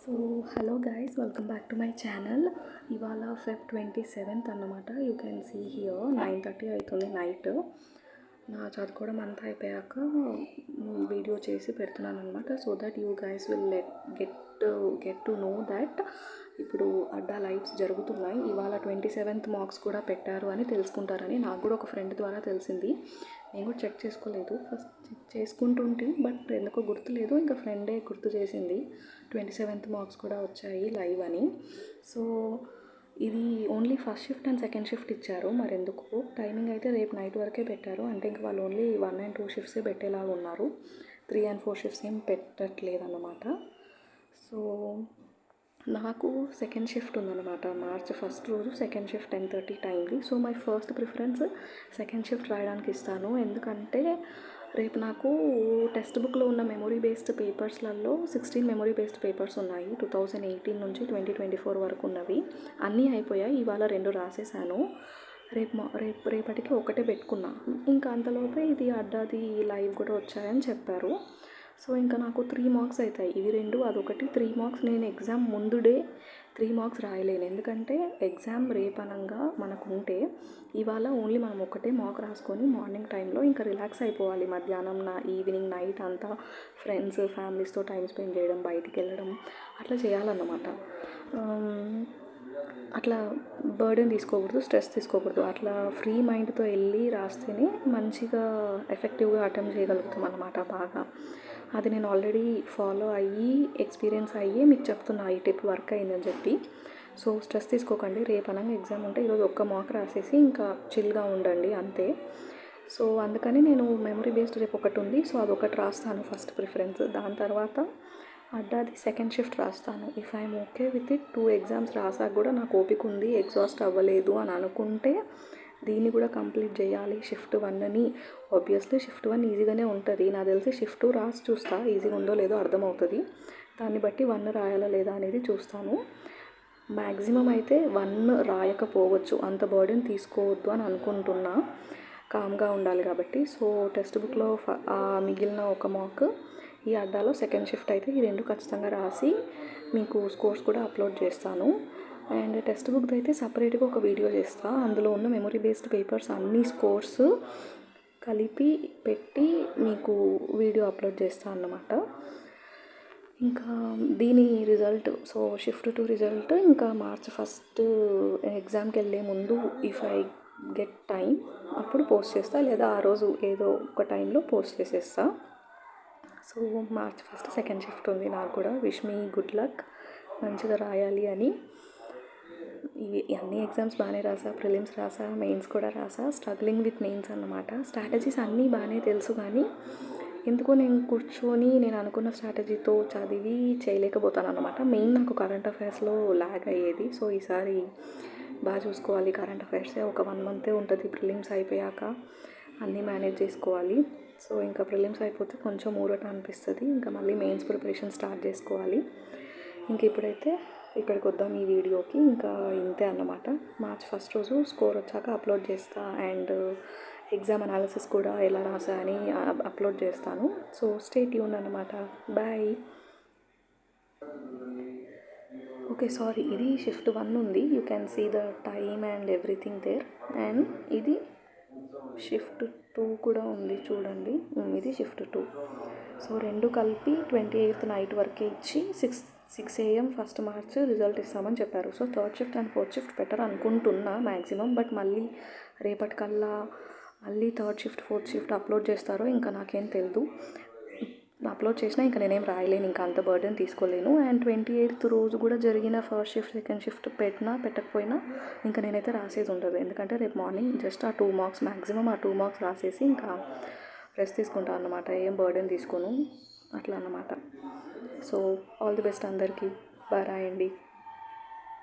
So hello guys, welcome back to my channel. ఇవాళ Feb 27th అన్నమాట. You can see here 9:30 అవుతుంది night. నా చదువుకోవడం అంతా అయిపోయాక వీడియో చేసి పెడుతున్నాను అనమాట. So that you guys will get to know that ఇప్పుడు అడ్డా లైవ్స్ జరుగుతున్నాయి. ఇవాళ 27th మార్క్స్ కూడా పెట్టారు అని తెలుసుకుంటారని నాకు కూడా ఒక ఫ్రెండ్ ద్వారా తెలిసింది. నేను కూడా చెక్ చేసుకోలేదు, ఫస్ట్ చెక్ చేసుకుంటుంటే బట్ ఎందుకో గుర్తులేదు. ఇంకా ఫ్రెండే గుర్తు చేసింది 27th మార్క్స్ కూడా వచ్చాయి లైవ్ అని. సో ఇది only first shift and second shift ఇచ్చారు. మరి ఎందుకు టైమింగ్ అయితే రేపు నైట్ వరకే పెట్టారు. అంటే ఇంకా వాళ్ళు ఓన్లీ 1 and 2 షిఫ్ట్సే పెట్టేలాగా ఉన్నారు. 3 and 4 షిఫ్ట్స్ ఏం పెట్టట్లేదు అన్నమాట. సో నాకు సెకండ్ షిఫ్ట్ ఉందన్నమాట. మార్చ్ 1st రోజు సెకండ్ షిఫ్ట్ 10:30 టైంది. So my first preference second shift రాయడానికి ఇస్తాను. ఎందుకంటే రేపు నాకు టెక్స్ట్ బుక్లో ఉన్న మెమొరీ బేస్డ్ పేపర్స్లలో 16 మెమొరీ బేస్డ్ పేపర్స్ ఉన్నాయి. 2018 నుంచి 2024 వరకు ఉన్నవి అన్నీ అయిపోయాయి. ఇవాళ 2 రాసేసాను. రేపటికి ఒకటే పెట్టుకున్నా. ఇంకా అంతలోపే ఇది అడ్డాది లైవ్ కూడా వచ్చాయని చెప్పారు. సో ఇంకా నాకు 3 మార్క్స్ అవుతాయి. ఇవి 2 అదొకటి 3 మార్క్స్. నేను ఎగ్జామ్ ముందు డే 3 మార్క్స్ రాయలేను. ఎందుకంటే ఎగ్జామ్ రేపనంగా మనకు ఉంటే ఇవాళ ఓన్లీ మనం ఒకటే మార్క్ రాసుకొని మార్నింగ్ టైంలో ఇంకా రిలాక్స్ అయిపోవాలి. మధ్యాహ్నం ఈవినింగ్ నైట్ అంతా ఫ్రెండ్స్ ఫ్యామిలీస్తో టైం స్పెండ్ చేయడం, బయటికి వెళ్ళడం అట్లా చేయాలన్నమాట. అట్లా బర్డెన్ తీసుకోకూడదు, స్ట్రెస్ తీసుకోకూడదు. అట్లా ఫ్రీ మైండ్తో వెళ్ళి రాస్తేనే మంచిగా ఎఫెక్టివ్గా అటెంప్ట్ చేయగలుగుతాం అన్నమాట బాగా. అది నేను ఆల్రెడీ ఫాలో అయ్యి ఎక్స్పీరియన్స్ అయ్యి మీకు చెప్తున్నా ఈ టిప్ వర్క్ అయిందని చెప్పి. సో స్ట్రెస్ తీసుకోకండి. రేపు అనగా ఎగ్జామ్ ఉంటే ఈరోజు ఒక్క మార్క్ రాసేసి ఇంకా చిల్గా ఉండండి అంతే. సో అందుకని నేను మెమరీ బేస్డ్ రేపు ఒకటి ఉంది. సో అదొకటి రాస్తాను ఫస్ట్ ప్రిఫరెన్స్. దాని తర్వాత అడ్డాది సెకండ్ షిఫ్ట్ రాస్తాను. If I'm okay with it 2 exams రాసాక కూడా నాకు ఓపిక ఉంది, ఎగ్జాస్ట్ అవ్వలేదు అని అనుకుంటే దీన్ని కూడా కంప్లీట్ చేయాలి షిఫ్ట్ 1ని. ఆబ్వియస్లీ షిఫ్ట్ 1 ఈజీగానే ఉంటుంది. నాకు తెలిసి షిఫ్ట్ 2 రాసి చూస్తా, ఈజీగా ఉందో లేదో అర్థమవుతుంది. దాన్ని బట్టి 1 రాయాలా లేదా అనేది చూస్తాను. మ్యాక్సిమం అయితే 1 రాయకపోవచ్చు, అంత బర్డెన్ తీసుకోవద్దు అని అనుకుంటున్నా. కామ్గా ఉండాలి కాబట్టి. సో టెక్స్ట్ బుక్లో మిగిలిన ఒక మార్క్, ఈ అడ్డాలో సెకండ్ షిఫ్ట్ అయితే ఈ 2 ఖచ్చితంగా రాసి మీకు స్కోర్స్ కూడా అప్లోడ్ చేస్తాను. అండ్ టెక్స్ట్ బుక్ అయితే సపరేట్గా ఒక వీడియో చేస్తాను. అందులో ఉన్న మెమొరీ బేస్డ్ పేపర్స్ అన్ని స్కోర్స్ కలిపి పెట్టి మీకు వీడియో అప్లోడ్ చేస్తాను అన్నమాట. ఇంకా దీని రిజల్ట్, సో షిఫ్ట్ 2 రిజల్ట్ ఇంకా మార్చ్ 1st ఎగ్జామ్కి వెళ్ళే ముందు ఇఫ్ ఐ గెట్ టైం అప్పుడు పోస్ట్ చేస్తా, లేదా ఆ రోజు ఏదో ఒక టైంలో పోస్ట్ చేసేస్తా. So March 1st second shift ఉంది నాకు కూడా. విష్ మీ గుడ్ లక్, మంచిగా రాయాలి అని. ఇవి అన్ని ఎగ్జామ్స్ బాగానే రాసా, ప్రిలిమ్స్ రాసా, మెయిన్స్ కూడా రాసా. స్ట్రగ్లింగ్ విత్ మెయిన్స్ అన్నమాట. స్ట్రాటజీస్ అన్నీ బాగానే తెలుసు, కానీ ఎందుకో నేను కూర్చొని నేను అనుకున్న స్ట్రాటజీతో చదివి చేయలేకపోతాను అన్నమాట. మెయిన్ నాకు కరెంట్ అఫైర్స్లో ల్యాగ్ అయ్యేది. సో ఈసారి బాగా చూసుకోవాలి. కరెంట్ అఫైర్సే ఒక 1 month ఉంటుంది. ప్రిలిమ్స్ అయిపోయాక అన్నీ మేనేజ్ చేసుకోవాలి. సో ఇంకా ప్రిలిమ్స్ అయిపోతే కొంచెం ఊరట అనిపిస్తుంది. ఇంకా మళ్ళీ మెయిన్స్ ప్రిపరేషన్ స్టార్ట్ చేసుకోవాలి. ఇంక ఇప్పుడైతే ఇక్కడికి వద్దాం ఈ వీడియోకి. ఇంకా ఇంతే అన్నమాట. మార్చ్ 1st రోజు స్కోర్ వచ్చాక అప్లోడ్ చేస్తా. అండ్ ఎగ్జామ్ అనాలిసిస్ కూడా ఎలా రాసా అని అప్లోడ్ చేస్తాను. సో స్టే ట్యూన్ అన్నమాట. బాయ్. ఓకే, సారీ, ఇది షిఫ్ట్ 1 ఉంది. You can see the time and everything there. And ఇది షిఫ్ట్ 2 కూడా ఉంది చూడండి. ఇది షిఫ్ట్ 2. సో 2 కలిపి 28th నైట్ వరకే ఇచ్చి 6 AM 1st March రిజల్ట్ ఇస్తామని చెప్పారు. So 3rd shift and 4th shift better అనుకుంటున్నా మ్యాక్సిమం. బట్ మళ్ళీ రేపటికల్లా మళ్ళీ 3rd shift 4th shift upload చేస్తారో ఇంకా నాకేం తెలియదు. అప్లోడ్ చేసినా ఇంకా నేనేం రాయలేను, ఇంకా అంత బర్డెన్ తీసుకోలేను. అండ్ 28th రోజు కూడా జరిగిన ఫస్ట్ షిఫ్ట్ సెకండ్ షిఫ్ట్ పెట్టకపోయినా ఇంకా నేనైతే రాసేది ఉండదు. ఎందుకంటే రేపు మార్నింగ్ జస్ట్ ఆ 2 మార్క్స్, మ్యాక్సిమం ఆ 2 మార్క్స్ రాసేసి ఇంకా రెస్ట్ తీసుకుంటాను అన్నమాట. ఏం బర్డెన్ తీసుకోను అట్లా అన్నమాట. సో ఆల్ ది బెస్ట్ అందరికీ. బాయ్, రాయండి.